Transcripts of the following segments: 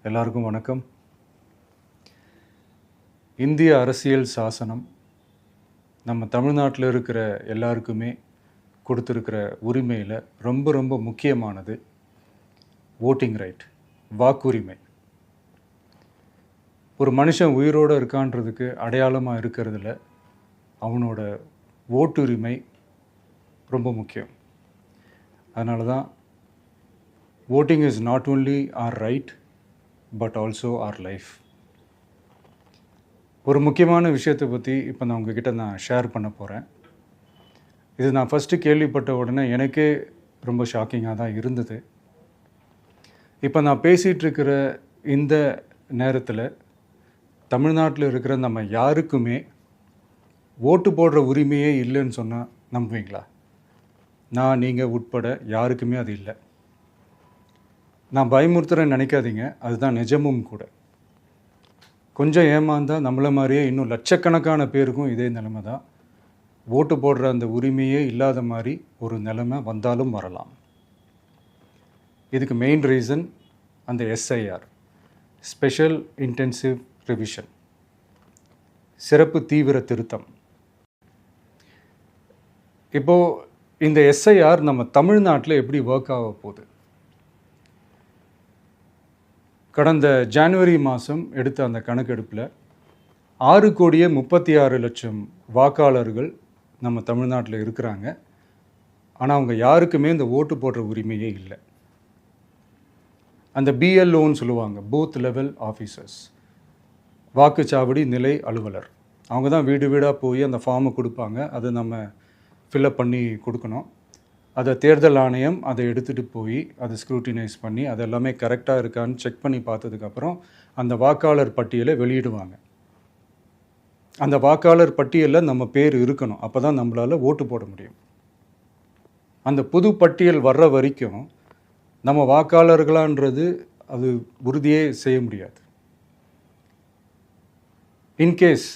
எல்லாருக்கும் வணக்கம். இந்திய அரசியல் சாசனம் நம்ம தமிழ்நாட்டில் இருக்கிற எல்லாருக்குமே கொடுத்துருக்கிற உரிமையில் ரொம்ப ரொம்ப முக்கியமானது ஓட்டிங் ரைட், வாக்குரிமை. ஒரு மனுஷன் உயிரோடு இருக்கான்றதுக்கு அடையாளமாக இருக்கிறதுல அவனோட ஓட்டுரிமை ரொம்ப முக்கியம். அதனால தான் voting is not only our right but also our life. ஒரு முக்கியமான விஷயத்தை பற்றி இப்போ நான் உங்ககிட்ட ஷேர் பண்ண போகிறேன். இது நான் ஃபஸ்ட்டு கேள்விப்பட்ட உடனே எனக்கே ரொம்ப ஷாக்கிங்காக தான் இருந்தது. இப்போ நான் பேசிகிட்டு இருக்கிற இந்த நேரத்தில் தமிழ்நாட்டில் இருக்கிற நம்ம யாருக்குமே ஓட்டு போடுற உரிமையே இல்லைன்னு சொன்னால் நம்புவீங்களா? நான் நீங்கள் உட்பட யாருக்குமே அது இல்லை. நான் பயமுறுத்துறேன்னு நினைக்காதீங்க, அதுதான் நிஜமும் கூட. கொஞ்சம் ஏமாந்தால் நம்மளை மாதிரியே இன்னும் லட்சக்கணக்கான பேருக்கும் இதே நிலைமை தான். ஓட்டு போடுற அந்த உரிமையே இல்லாத மாதிரி ஒரு நிலைமை வந்தாலும் வரலாம். இதுக்கு மெயின் ரீசன் அந்த எஸ்ஐஆர், ஸ்பெஷல் இன்டென்சிவ் ரிவிஷன், சிறப்பு தீவிர திருத்தம். இப்போது இந்த எஸ்ஐஆர் நம்ம தமிழ்நாட்டில் எப்படி ஒர்க் ஆக போகுது? கடந்த ஜனவரி மாதம் எடுத்த அந்த கணக்கெடுப்பில் 6,36,00,000 வாக்காளர்கள் நம்ம தமிழ்நாட்டில் இருக்கிறாங்க. ஆனால் அவங்க யாருக்குமே இந்த ஓட்டு போடுற உரிமையே இல்லை. அந்த பிஎல்ஓன்னு சொல்லுவாங்க, பூத் லெவல் ஆஃபீஸர்ஸ், வாக்குச்சாவடி நிலை அலுவலர். அவங்க தான் வீடு வீடாக போய் அந்த ஃபார்மை கொடுப்பாங்க. அதை நம்ம ஃபில்அப் பண்ணி கொடுக்கணும். அதை தேர்தல் ஆணையம் அதை எடுத்துகிட்டு போய் அதை ஸ்க்ரூட்டினைஸ் பண்ணி அது எல்லாமே கரெக்டாக இருக்கான்னு செக் பண்ணி பார்த்ததுக்கப்புறம் அந்த வாக்காளர் பட்டியலை வெளியிடுவாங்க. அந்த வாக்காளர் பட்டியலில் நம்ம பேர் இருக்கணும், அப்போ தான் நம்மளால் ஓட்டு போட முடியும். அந்த புது பட்டியல் வர்ற வரைக்கும் நம்ம வாக்காளர்களான்றது அது உறுதியே செய்ய முடியாது. இன்கேஸ்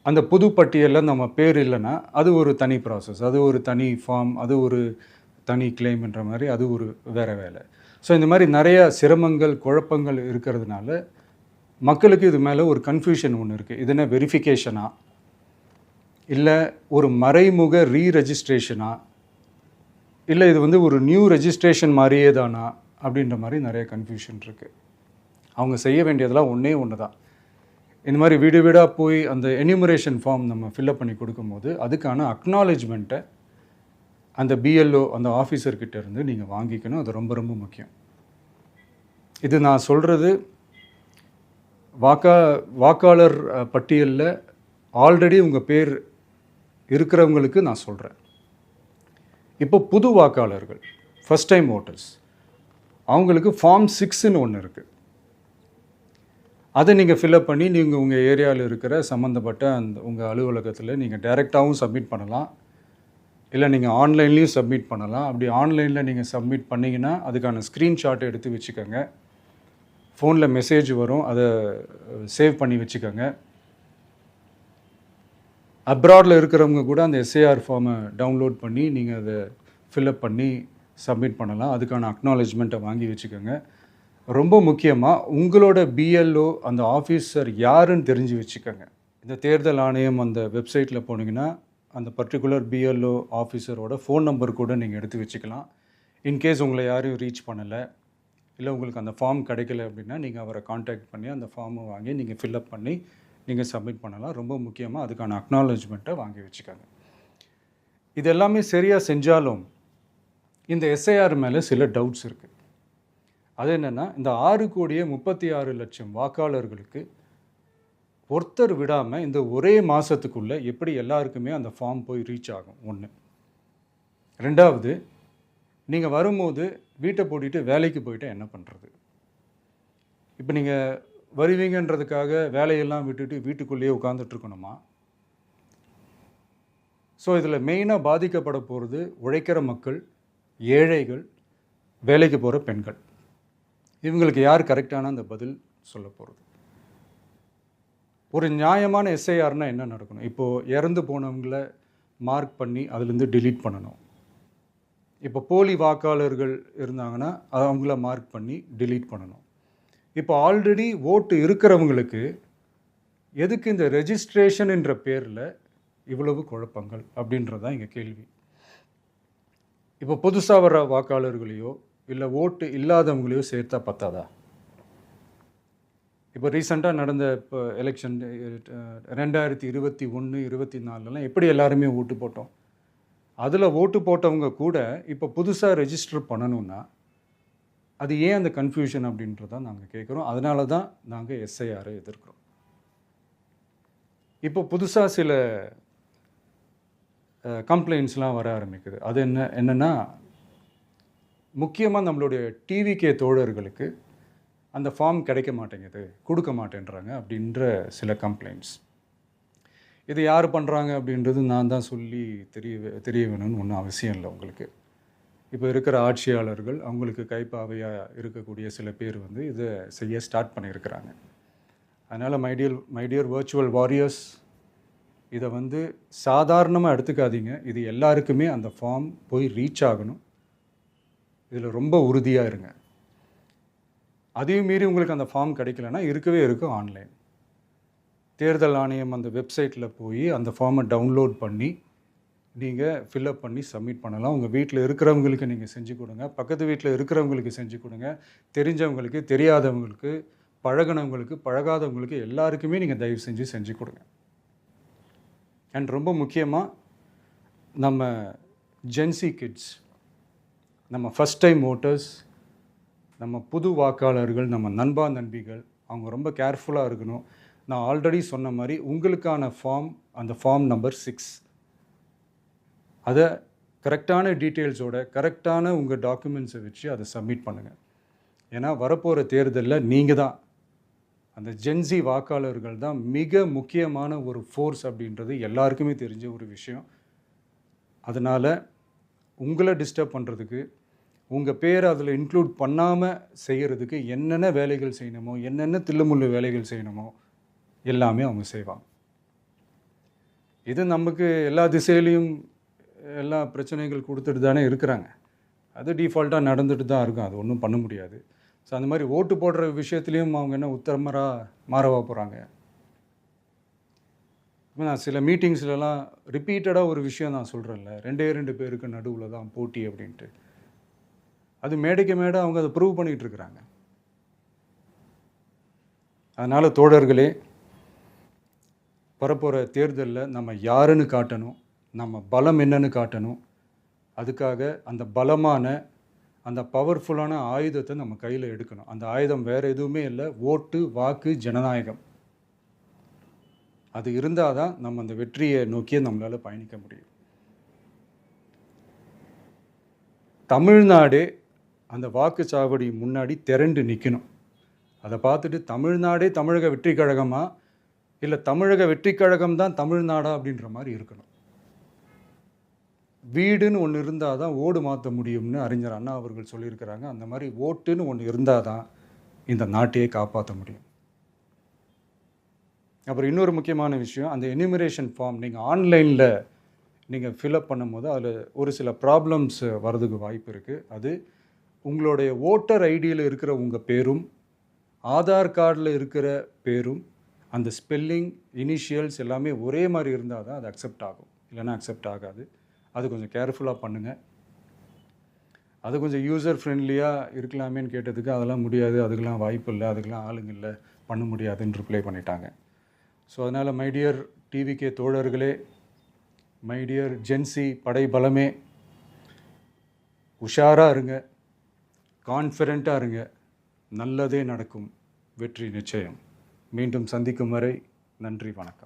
அந்த புது பட்டியலில் நம்ம பேர் இல்லைன்னா அது ஒரு தனி ப்ராசஸ், அது ஒரு தனி ஃபார்ம், அது ஒரு தனி கிளைம்ன்ற மாதிரி அது ஒரு வேறு வேலை. ஸோ இந்த மாதிரி நிறையா சிரமங்கள் குழப்பங்கள் இருக்கிறதுனால மக்களுக்கு இது மேலே ஒரு கன்ஃபியூஷன் ஒன்று இருக்குது. இது என்ன வெரிஃபிகேஷனா இல்லை ஒரு மறைமுக ரீரெஜிஸ்ட்ரேஷனா இல்லை இது ஒரு நியூ ரெஜிஸ்ட்ரேஷன் மாதிரியே தானா அப்படின்ற மாதிரி நிறைய கன்ஃபியூஷன் இருக்குது. அவங்க செய்ய வேண்டியதெல்லாம் ஒன்று தான். இந்த மாதிரி வீடு வீடாக போய் அந்த என்யூமரேஷன் ஃபார்ம் நம்ம ஃபில்அப் பண்ணி கொடுக்கும்போது அதுக்கான அக்னாலேஜ்மெண்ட்டை அந்த பிஎல்ஓ அந்த ஆஃபீஸர்கிட்ட இருந்து நீங்கள் வாங்கிக்கணும். அது ரொம்ப ரொம்ப முக்கியம். இது நான் சொல்கிறது வாக்காளர் பட்டியலில் ஆல்ரெடி உங்கள் பேர் இருக்கிறவங்களுக்கு நான் சொல்கிறேன். இப்போ புது வாக்காளர்கள், ஃபஸ்ட் டைம் ஓட்டர்ஸ், அவங்களுக்கு ஃபார்ம் 6ன்னு ஒன்று இருக்குது. அதை நீங்கள் ஃபில்அப் பண்ணி நீங்கள் உங்கள் ஏரியாவில் இருக்கிற சம்மந்தப்பட்ட அந்த உங்கள் அலுவலகத்தில் நீங்கள் டைரெக்டாகவும் சப்மிட் பண்ணலாம், இல்லை நீங்கள் ஆன்லைன்லேயும் சப்மிட் பண்ணலாம். அப்படி ஆன்லைனில் நீங்கள் சப்மிட் பண்ணிங்கன்னா அதுக்கான ஸ்க்ரீன்ஷாட் எடுத்து வச்சுக்கோங்க. ஃபோனில் மெசேஜ் வரும், அதை சேவ் பண்ணி வச்சுக்கோங்க. அப்ராடில் இருக்கிறவங்க கூட அந்த எஸ்ஏஆர் ஃபார்மை டவுன்லோட் பண்ணி நீங்கள் அதை ஃபில்அப் பண்ணி சப்மிட் பண்ணலாம். அதுக்கான அக்னாலேஜ்மெண்ட்டை வாங்கி வச்சுக்கோங்க. ரொம்ப முக்கியமாக உங்களோட பிஎல்ஓ அந்த ஆஃபீஸர் யாருன்னு தெரிஞ்சு வச்சுக்கோங்க. இந்த தேர்தல் ஆணையம் அந்த வெப்சைட்டில் போனீங்கன்னா அந்த பர்டிகுலர் பிஎல்ஓ ஆஃபீஸரோட ஃபோன் நம்பர் கூட நீங்கள் எடுத்து வச்சுக்கலாம். இன்கேஸ் உங்களை யாரும் ரீச் பண்ணலை இல்லை உங்களுக்கு அந்த ஃபார்ம் கிடைக்கல அப்படின்னா நீங்கள் அவரை காண்டாக்ட் பண்ணி அந்த ஃபார்மை வாங்கி நீங்கள் ஃபில்அப் பண்ணி நீங்கள் சப்மிட் பண்ணலாம். ரொம்ப முக்கியமாக அதுக்கான அக்னாலேஜ்மெண்ட்டை வாங்கி வச்சுக்கோங்க. இது எல்லாமே சரியாக செஞ்சாலும் இந்த எஸ்ஐஆர் மேலே சில டவுட்ஸ் இருக்குது. அது என்னென்னா, இந்த 6,36,00,000 வாக்காளர்களுக்கு ஒருத்தர் விடாமல் இந்த ஒரே மாதத்துக்குள்ளே எப்படி எல்லாருக்குமே அந்த ஃபார்ம் போய் ரீச் ஆகும்? ஒன்று. ரெண்டாவது, நீங்கள் வரும்போது வீட்டை பூட்டிட்டு வேலைக்கு போயிட்டு என்ன பண்ணுறது? இப்போ நீங்கள் வருவீங்கன்றதுக்காக வேலையெல்லாம் விட்டுட்டு வீட்டுக்குள்ளேயே உட்காந்துட்ருக்கணுமா? ஸோ இதில் மெயினாக பாதிக்கப்பட போகிறது உழைக்கிற மக்கள், ஏழைகள், வேலைக்கு போகிற பெண்கள். இவங்களுக்கு யார் கரெக்டான அந்த பதில் சொல்ல போகிறது? ஒரு நியாயமான எஸ்ஐஆர்னால் என்ன நடக்கணும்? இப்போது இறந்து போனவங்களை மார்க் பண்ணி அதுலேருந்து டிலீட் பண்ணணும். இப்போ போலி வாக்காளர்கள் இருந்தாங்கன்னா அவங்கள மார்க் பண்ணி டிலீட் பண்ணணும். இப்போ ஆல்ரெடி ஓட்டு இருக்கிறவங்களுக்கு எதுக்கு இந்த ரெஜிஸ்ட்ரேஷன் என்ற பேரில் இவ்வளவு குழப்பங்கள் அப்படின்றது தான் எங்கள் கேள்வி. இப்போ புதுசாக வர வாக்காளர்களையோ இல்லை ஓட்டு இல்லாதவங்களையோ சேர்த்தா பத்தாதா? இப்போ ரீசெண்டாக நடந்த இப்போ எலெக்ஷன் 2021, 24 எப்படி எல்லாருமே ஓட்டு போட்டோம்? அதில் ஓட்டு போட்டவங்க கூட இப்போ புதுசாக ரெஜிஸ்டர் பண்ணணுன்னா அது ஏன் அந்த கன்ஃபியூஷன் அப்படின்றதான் நாங்கள் கேட்குறோம். அதனால தான் நாங்கள் எஸ்ஐஆரை எதிர்க்கிறோம். இப்போ புதுசாக சில கம்ப்ளைண்ட்ஸ்லாம் வர ஆரம்பிக்குது. அது என்னென்னா முக்கியமாக நம்மளுடைய டிவிகே தோழர்களுக்கு அந்த ஃபார்ம் கிடைக்க மாட்டேங்குது, கொடுக்க மாட்டேன்றாங்க அப்படின்ற சில கம்ப்ளைண்ட்ஸ். இது யார் பண்ணுறாங்க அப்படின்றது நான் தான் சொல்லி தெரிய வேணும்னு ஒன்றும் அவசியம் இல்லை உங்களுக்கு. இப்போ இருக்கிற ஆட்சியாளர்கள் அவங்களுக்கு கைப்பாவையாக இருக்கக்கூடிய சில பேர் இதை செய்ய ஸ்டார்ட் பண்ணியிருக்கிறாங்க. அதனால் மைடியர் வர்ச்சுவல் வாரியர்ஸ், இதை சாதாரணமாக எடுத்துக்காதீங்க. இது எல்லாருக்குமே அந்த ஃபார்ம் போய் ரீச் ஆகணும். இதில் ரொம்ப உறுதியாக இருங்க. அதையும் மீறி உங்களுக்கு அந்த ஃபார்ம் கிடைக்கலன்னா இருக்கவே இருக்கும் ஆன்லைன். தேர்தல் ஆணையம் அந்த வெப்சைட்டில் போய் அந்த ஃபார்மை டவுன்லோட் பண்ணி நீங்கள் ஃபில்அப் பண்ணி சப்மிட் பண்ணலாம். உங்கள் வீட்டில் இருக்கிறவங்களுக்கு நீங்கள் செஞ்சு கொடுங்க, பக்கத்து வீட்டில் இருக்கிறவங்களுக்கு செஞ்சு கொடுங்க, தெரிஞ்சவங்களுக்கு, தெரியாதவங்களுக்கு, பழகினவங்களுக்கு, பழகாதவங்களுக்கு எல்லாருக்குமே நீங்கள் தயவு செஞ்சு கொடுங்க. அண்ட் ரொம்ப முக்கியமாக நம்ம ஜென்சி கிட்ஸ், நம்ம ஃபஸ்ட் டைம் ஓட்டர்ஸ், நம்ம புது வாக்காளர்கள், நம்ம நண்பா நண்பிகள், அவங்க ரொம்ப கேர்ஃபுல்லாக இருக்கணும். நான் ஆல்ரெடி சொன்ன மாதிரி உங்களுக்கான ஃபார்ம், அந்த ஃபார்ம் நம்பர் 6, அதை கரெக்டான டீட்டெயில்ஸோட கரெக்டான உங்கள் டாக்குமெண்ட்ஸை வச்சு அதை சப்மிட் பண்ணுங்கள். ஏன்னா வரப்போகிற தேர்தலில் நீங்கள் தான், அந்த ஜென்சி வாக்காளர்கள் தான் மிக முக்கியமான ஒரு ஃபோர்ஸ் அப்படின்றது எல்லாருக்குமே தெரிஞ்ச ஒரு விஷயம். அதனால் உங்களை டிஸ்டர்ப் பண்ணுறதுக்கு, உங்கள் பேரை அதில் இன்க்ளூட் பண்ணாமல் செய்கிறதுக்கு என்னென்ன வேலைகள் செய்யணுமோ, என்னென்ன தில்லுமுள்ளு வேலைகள் செய்யணுமோ எல்லாமே அவங்க செய்வாங்க. இது நமக்கு எல்லா திசையிலையும் எல்லா பிரச்சனைகள் கொடுத்துட்டு தானே இருக்கிறாங்க. அது டிஃபால்ட்டாக நடந்துட்டு தான் இருக்கும், அது ஒன்றும் பண்ண முடியாது. ஸோ அந்த மாதிரி ஓட்டு போடுற விஷயத்துலேயும் அவங்க என்ன உத்தரமராக மாறவா போகிறாங்க? இப்போ நான் சில மீட்டிங்ஸ்லலாம் ரிப்பீட்டடாக ஒரு விஷயம் நான் சொல்கிறேன்ல, 2 பேருக்கு நடுவில் தான் போட்டி அப்படின்ட்டு. அது மேடைக்கு மேடை அவங்க அதை ப்ரூவ் பண்ணிகிட்டு இருக்கிறாங்க. அதனால் தோழர்களே, வரப்போகிற தேர்தலில் நம்ம யாருன்னு காட்டணும், நம்ம பலம் என்னன்னு காட்டணும். அதுக்காக அந்த பலமான, அந்த பவர்ஃபுல்லான ஆயுதத்தை நம்ம கையில் எடுக்கணும். அந்த ஆயுதம் வேறு எதுவுமே இல்லை, ஓட்டு, வாக்கு, ஜனநாயகம். அது இருந்தால் தான் நம்ம அந்த வெற்றியை நோக்கியே நம்மளால் பயணிக்க முடியும். தமிழ்நாடே அந்த வாக்குச்சாவடி முன்னாடி திரண்டு நிற்கணும். அதை பார்த்துட்டு தமிழ்நாடே தமிழக வெற்றி கழகமா இல்லை தமிழக வெற்றி கழகம் தான் தமிழ்நாடா அப்படின்ற மாதிரி இருக்கணும். வீடுன்னு ஒன்று இருந்தால் தான் ஓடு மாற்ற முடியும்னு அறிஞர் அண்ணா அவர்கள் சொல்லியிருக்கிறாங்க. அந்த மாதிரி ஓட்டுன்னு ஒன்று இருந்தால் தான் இந்த நாட்டையே காப்பாற்ற முடியும். அப்புறம் இன்னொரு முக்கியமான விஷயம், அந்த எனிமரேஷன் ஃபார்ம் நீங்கள் ஆன்லைனில் நீங்கள் ஃபில்அப் பண்ணும்போது அதில் ஒரு சில ப்ராப்ளம்ஸ் வர்றதுக்கு வாய்ப்பு இருக்குது. அது உங்களுடைய ஓட்டர் ஐடியில் இருக்கிற உங்கள் பேரும் ஆதார் கார்டில் இருக்கிற பேரும் அந்த ஸ்பெல்லிங், இனிஷியல்ஸ் எல்லாமே ஒரே மாதிரி இருந்தால் தான் அது அக்செப்ட் ஆகும், இல்லைன்னா அக்செப்ட் ஆகாது. அது கொஞ்சம் கேர்ஃபுல்லாக பண்ணுங்கள். அது கொஞ்சம் யூசர் ஃப்ரெண்ட்லியாக இருக்கலாமேன்னு கேட்டதுக்கு அதெல்லாம் முடியாது, அதுக்கெலாம் வாய்ப்பு இல்லை, அதுக்கெலாம் ஆளுங்க இல்லை, பண்ண முடியாதுன்னு ரிப்ளை பண்ணிட்டாங்க. ஸோ அதனால் மைடியர் டிவிகே தோழர்களே, மைடியர் ஜென்சி படை பலமே, உஷாராக இருங்க, கான்ஃபிடெண்ட்டாக இருங்க, நல்லதே நடக்கும், வெற்றி நிச்சயம். மீண்டும் சந்திக்கும் வரை நன்றி, வணக்கம்.